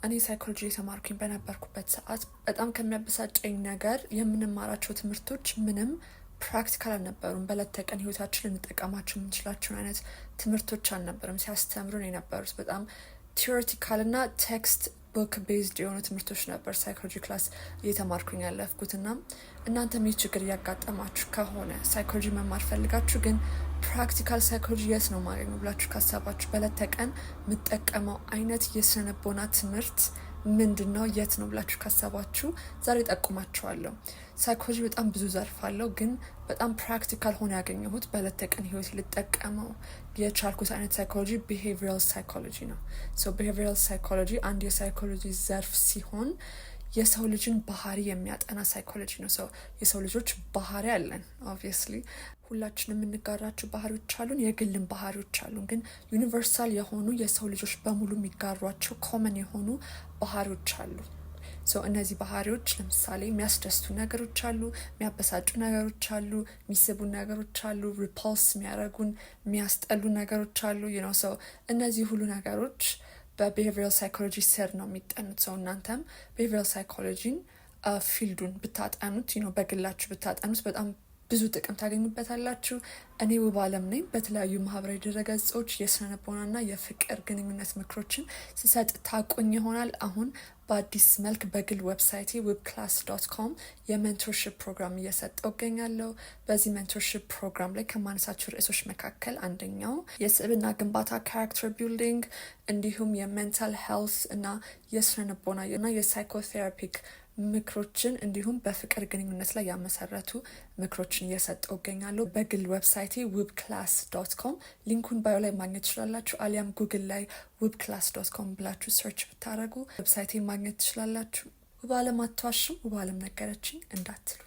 እኔ ሳይኮሎጂ የተማርኩኝ በነበርኩበት ሰዓት በጣም ከሚያበሳጨኝ ነገር የምንማራቸው ትምህርቶች ምንም ፕራክቲካል አልነበሩም። በዕለት ተቀን ህይወታችን ልንጠቀማቸው የምንችላቸውን አይነት ትምህርቶች አልነበሩም ሲያስተምሩን የነበሩት። በጣም ቲዎሬቲካል እና ቴክስት ቡክ ቤዝድ የሆኑ ትምህርቶች ነበር ሳይኮሎጂ ክላስ እየተማርኩኝ ያለፍኩት። እና እናንተም ይህ ችግር እያጋጠማችሁ ከሆነ ሳይኮሎጂ መማር ፈልጋችሁ ግን ፕራክቲካል ሳይኮሎጂ የት ነው ማገኘው ብላችሁ ካሰባችሁ በዕለት ተቀን የምጠቀመው አይነት የስነ ልቦና ትምህርት ምንድን ነው የት ነው ብላችሁ ካሰባችሁ ዛሬ ጠቁማችኋለሁ። ሳይኮሎጂ በጣም ብዙ ዘርፍ አለው፣ ግን በጣም ፕራክቲካል ሆኖ ያገኘሁት በዕለት ተቀን ህይወት ልጠቀመው የቻልኩት አይነት ሳይኮሎጂ ቢሄቪራል ሳይኮሎጂ ነው። ቢሄቪራል ሳይኮሎጂ አንድ የሳይኮሎጂ ዘርፍ ሲሆን የሰው ልጅን ባህሪ የሚያጠና ሳይኮሎጂ ነው። የሰው ልጆች ባህሪ አለን። ኦብቪየስሊ ሁላችንም የምንጋራቸው ባህሪዎች አሉን፣ የግልን ባህሪዎች አሉን። ግን ዩኒቨርሳል የሆኑ የሰው ልጆች በሙሉ የሚጋሯቸው ኮመን የሆኑ ባህሪዎች አሉ። እነዚህ ባህሪዎች ለምሳሌ የሚያስደስቱ ነገሮች አሉ፣ የሚያበሳጩ ነገሮች አሉ፣ የሚስቡ ነገሮች አሉ፣ ሪፐልስ የሚያደርጉን የሚያስጠሉ ነገሮች አሉ። እነዚህ ሁሉ ነገሮች በቢሄቪራል ሳይኮሎጂ ስር ነው የሚጠኑት። እናንተም ቢሄቪራል ሳይኮሎጂን ፊልዱን ብታጠኑት በግላችሁ ብታጠኑት በጣም ብዙ ጥቅም ታገኙበታላችሁ። እኔ ውብ አለም ነኝ። በተለያዩ ማህበራዊ ድረገጾች የስነ ልቦናና የፍቅር ግንኙነት ምክሮችን ስሰጥ ታቆኝ ይሆናል። አሁን በአዲስ መልክ በግል ዌብሳይቴ webclass.com የሜንቶርሽፕ ፕሮግራም እየሰጠው እገኛለሁ። በዚህ ሜንቶርሽፕ ፕሮግራም ላይ ከማነሳቸው ርዕሶች መካከል አንደኛው የስብዕና ግንባታ ካራክተር ቢልዲንግ፣ እንዲሁም የሜንታል ሄልት እና የስነ ልቦና እና የሳይኮቴራፒክ ምክሮችን እንዲሁም በፍቅር ግንኙነት ላይ ያመሰረቱ ምክሮችን እየሰጠው እገኛለሁ። በግል ዌብሳይቴ webclass.com ሊንኩን ባዮ ላይ ማግኘት ትችላላችሁ። አሊያም ጉግል ላይ webclass.com ብላችሁ ሰርች ብታደረጉ ዌብሳይቴ ማግኘት ትችላላችሁ። ውብ አለም አትዋሽም፣ ውብ አለም ነገረችኝ እንዳትሉ።